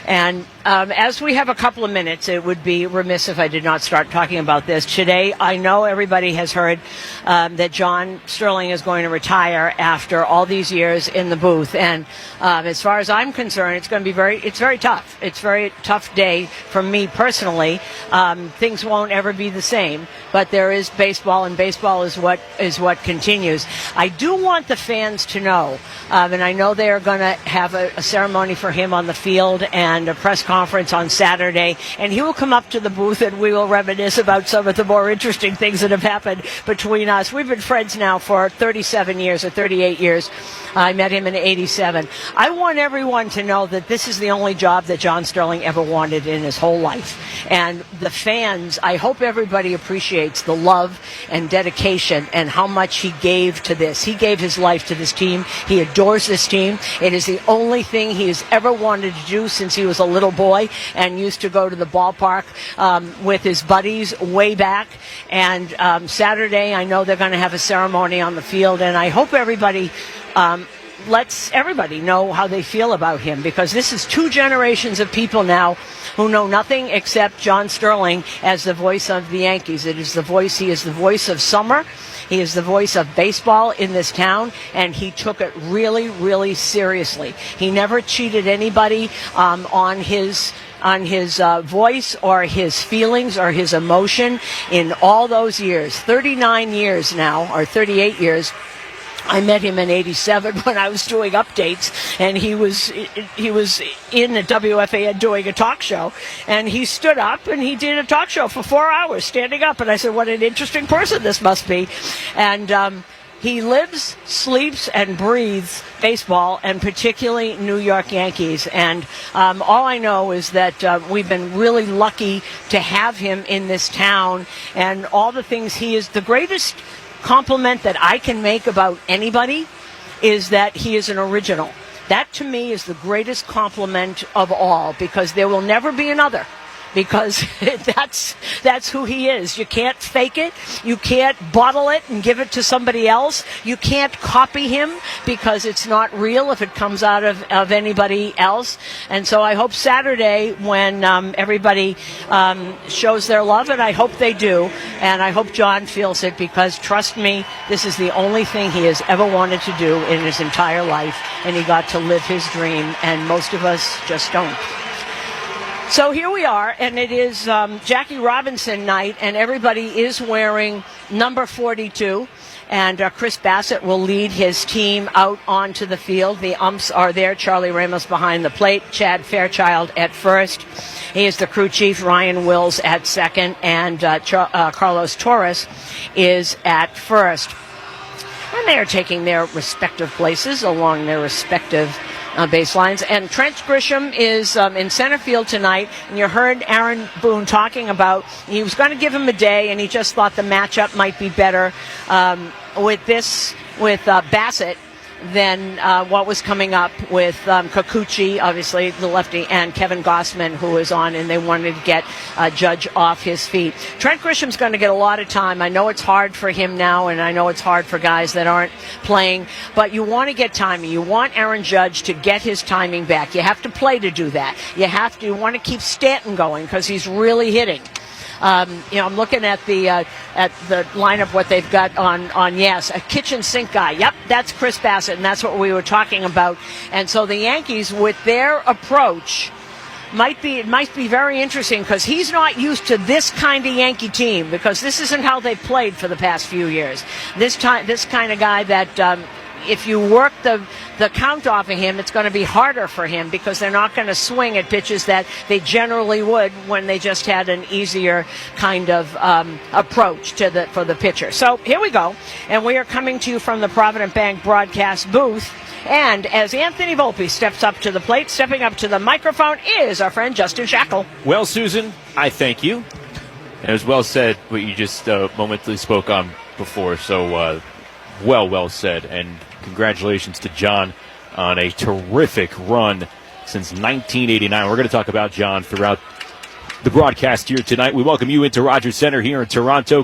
And as we have a couple of minutes, it would be remiss if I did not start talking about this. Today, I know everybody has heard that John Sterling is going to retire after all these years in the booth. And as far as I'm concerned, it's going to be very tough. It's a very tough day for me personally. Things won't ever be the same, but there is baseball, and baseball is what continues. I do want the fans to know, and I know they are going to have a ceremony for him on the field and a press conference on Saturday, and he will come up to the booth and we will reminisce about some of the more interesting things that have happened between us. We've been friends now for 37 years or 38 years. I met him in 87. I want everyone to know that this is the only job that John Sterling ever wanted in his whole life. And the fans, I hope everybody appreciates the love and dedication and how much he gave to this. He gave his life to this team. He adores this team. It is the only thing he has ever wanted to do since he was a little boy and used to go to the ballpark with his buddies way back. And Saturday, I know they're going to have a ceremony on the field, and I hope everybody lets everybody know how they feel about him, because this is two generations of people now who know nothing except John Sterling as the voice of the Yankees. He is the voice of summer. He is the voice of baseball in this town, and he took it really, really seriously. He never cheated anybody on his voice or his feelings or his emotion in all those years. 39 years now, or 38 years. I met him in 87 when I was doing updates, and he was in the WFAN doing a talk show, and he stood up and he did a talk show for 4 hours standing up, and I said, what an interesting person this must be. And he lives, sleeps, and breathes baseball, and particularly New York Yankees. And all I know is that we've been really lucky to have him in this town, and all the things he is. The greatest compliment that I can make about anybody is that he is an original. That to me is the greatest compliment of all, because there will never be another, because that's who he is. You can't fake it. You can't bottle it and give it to somebody else. You can't copy him, because it's not real if it comes out of anybody else. And so I hope Saturday, when everybody shows their love, and I hope they do, and I hope John feels it, because trust me, this is the only thing he has ever wanted to do in his entire life, and he got to live his dream, and most of us just don't. So here we are, and it is Jackie Robinson night, and everybody is wearing number 42. And Chris Bassett will lead his team out onto the field. The umps are there. Charlie Ramos behind the plate. Chad Fairchild at first. He is the crew chief. Ryan Wills at second. And Carlos Torres is at first. And they are taking their respective places along their respective baselines. And Trent Grisham is in center field tonight, and you heard Aaron Boone talking about he was going to give him a day, and he just thought the matchup might be better with Bassett than what was coming up with Kikuchi, obviously the lefty, and Kevin Gossman, who was on, and they wanted to get Judge off his feet. Trent Grisham's going to get a lot of time. I know it's hard for him now, and I know it's hard for guys that aren't playing, but you want to get timing. You want Aaron Judge to get his timing back. You have to play to do that. You want to keep Stanton going, because he's really hitting. I'm looking at the lineup, what they've got on yes, a kitchen sink guy. Yep, that's Chris Bassett, and that's what we were talking about. And so the Yankees, with their approach, might be very interesting, because he's not used to this kind of Yankee team, because this isn't how they've played for the past few years. This kind of guy that if you work the count off of him, it's going to be harder for him, because they're not going to swing at pitches that they generally would when they just had an easier kind of approach for the pitcher. So here we go, and we are coming to you from the Provident Bank broadcast booth. And as Anthony Volpe steps up to the plate, stepping up to the microphone is our friend Justin Shackil. Well, Suzyn, I thank you. And it was well said what you just momentarily spoke on before. So well said. And congratulations to John on a terrific run since 1989. We're going to talk about John throughout the broadcast here tonight. We welcome you into Rogers Center here in Toronto.